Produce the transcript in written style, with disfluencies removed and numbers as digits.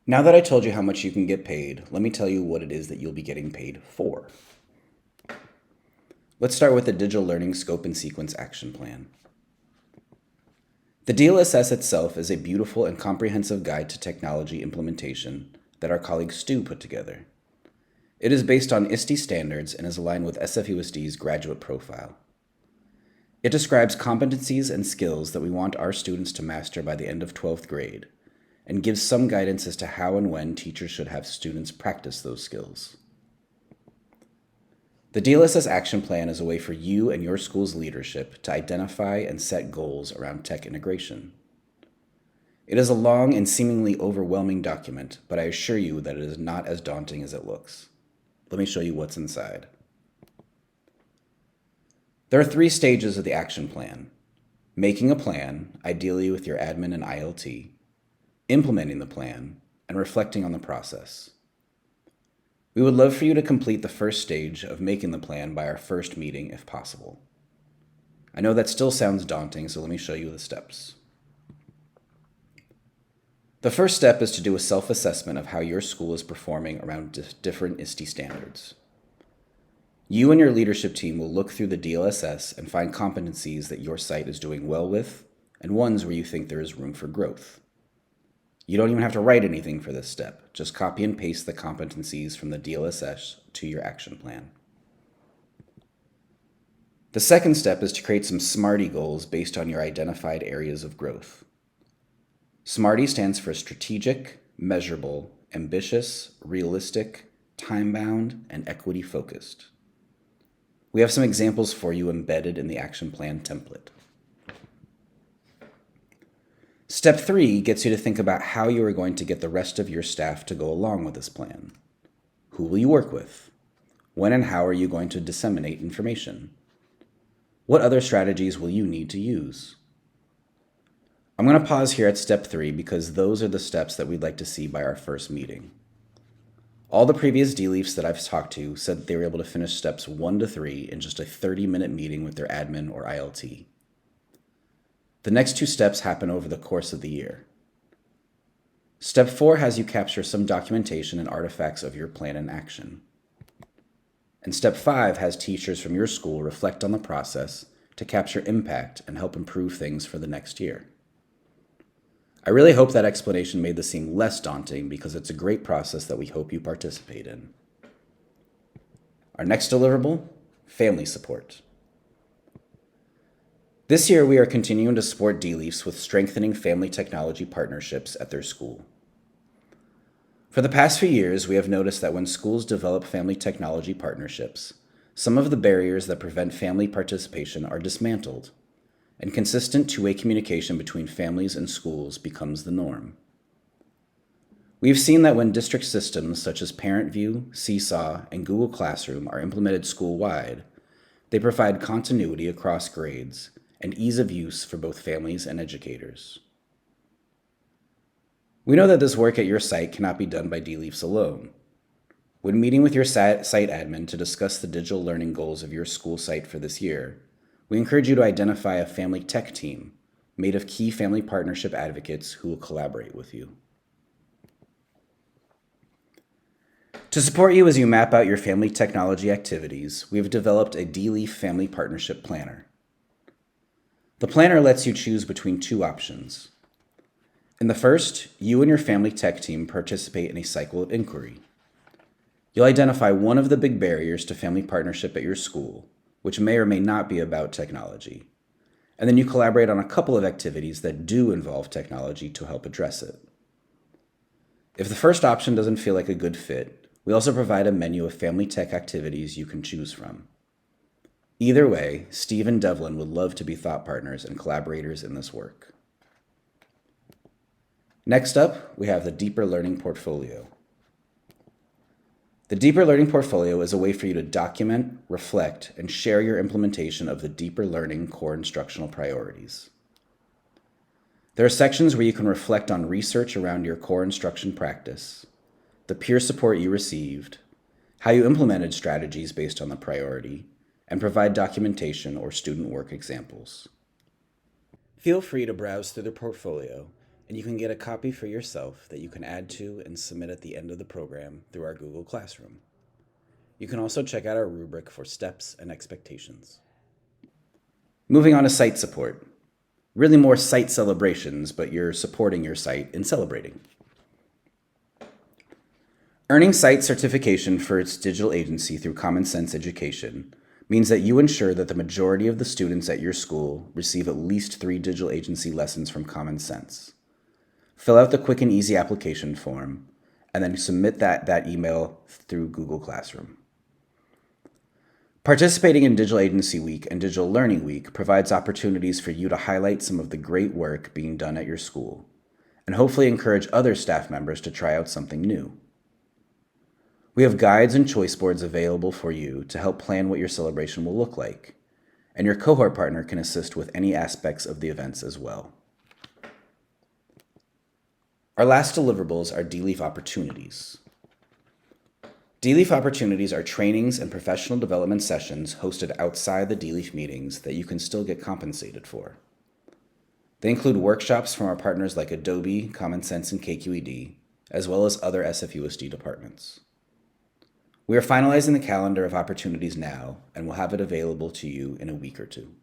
Now that I told you how much you can get paid, let me tell you what it is that you'll be getting paid for. Let's start with the Digital Learning Scope and Sequence Action Plan. The DLSS itself is a beautiful and comprehensive guide to technology implementation that our colleague Stu put together. It is based on ISTE standards and is aligned with SFUSD's graduate profile. It describes competencies and skills that we want our students to master by the end of 12th grade, and gives some guidance as to how and when teachers should have students practice those skills. The DLSS Action Plan is a way for you and your school's leadership to identify and set goals around tech integration. It is a long and seemingly overwhelming document, but I assure you that it is not as daunting as it looks. Let me show you what's inside. There are 3 stages of the action plan: making a plan, ideally with your admin and ILT, implementing the plan, and reflecting on the process. We would love for you to complete the first stage of making the plan by our first meeting if possible. I know that still sounds daunting, so let me show you the steps. The first step is to do a self-assessment of how your school is performing around different ISTE standards. You and your leadership team will look through the DLSS and find competencies that your site is doing well with, and ones where you think there is room for growth. You don't even have to write anything for this step. Just copy and paste the competencies from the DLSS to your action plan. The second step is to create some SMARTY goals based on your identified areas of growth. SMARTY stands for strategic, measurable, ambitious, realistic, time-bound, and equity-focused. We have some examples for you embedded in the action plan template. Step 3 gets you to think about how you are going to get the rest of your staff to go along with this plan. Who will you work with? When and how are you going to disseminate information? What other strategies will you need to use? I'm going to pause here at step 3 because those are the steps that we'd like to see by our first meeting. All the previous DLeaFs that I've talked to said that they were able to finish steps 1 to 3 in just a 30-minute meeting with their admin or ILT. The next 2 steps happen over the course of the year. Step 4 has you capture some documentation and artifacts of your plan in action. And step 5 has teachers from your school reflect on the process to capture impact and help improve things for the next year. I really hope that explanation made this seem less daunting because it's a great process that we hope you participate in. Our next deliverable: family support. This year, we are continuing to support DLeaFs with strengthening family technology partnerships at their school. For the past few years, we have noticed that when schools develop family technology partnerships, some of the barriers that prevent family participation are dismantled, and consistent two-way communication between families and schools becomes the norm. We've seen that when district systems such as ParentView, Seesaw, and Google Classroom are implemented school-wide, they provide continuity across grades and ease of use for both families and educators. We know that this work at your site cannot be done by DLeaFs alone. When meeting with your site admin to discuss the digital learning goals of your school site for this year, we encourage you to identify a family tech team made of key family partnership advocates who will collaborate with you. To support you as you map out your family technology activities, we have developed a DLeaF Family Partnership Planner. The planner lets you choose between 2 options. In the first, you and your family tech team participate in a cycle of inquiry. You'll identify one of the big barriers to family partnership at your school, which may or may not be about technology, and then you collaborate on a couple of activities that do involve technology to help address it. If the first option doesn't feel like a good fit, we also provide a menu of family tech activities you can choose from. Either way, Steve and Devlin would love to be thought partners and collaborators in this work. Next up, we have the Deeper Learning Portfolio. The Deeper Learning Portfolio is a way for you to document, reflect, and share your implementation of the Deeper Learning core instructional priorities. There are sections where you can reflect on research around your core instruction practice, the peer support you received, how you implemented strategies based on the priority, and provide documentation or student work examples. Feel free to browse through the portfolio and you can get a copy for yourself that you can add to and submit at the end of the program through our Google Classroom. You can also check out our rubric for steps and expectations. Moving on to site support. Really more site celebrations, but you're supporting your site in celebrating. Earning site certification for its digital agency through Common Sense Education means that you ensure that the majority of the students at your school receive at least 3 digital agency lessons from Common Sense. Fill out the quick and easy application form, and then submit that email through Google Classroom. Participating in Digital Agency Week and Digital Learning Week provides opportunities for you to highlight some of the great work being done at your school, and hopefully encourage other staff members to try out something new. We have guides and choice boards available for you to help plan what your celebration will look like, and your cohort partner can assist with any aspects of the events as well. Our last deliverables are DLeaF opportunities. DLeaF opportunities are trainings and professional development sessions hosted outside the DLeaF meetings that you can still get compensated for. They include workshops from our partners like Adobe, Common Sense, and KQED, as well as other SFUSD departments. We are finalizing the calendar of opportunities now, and will have it available to you in a week or two.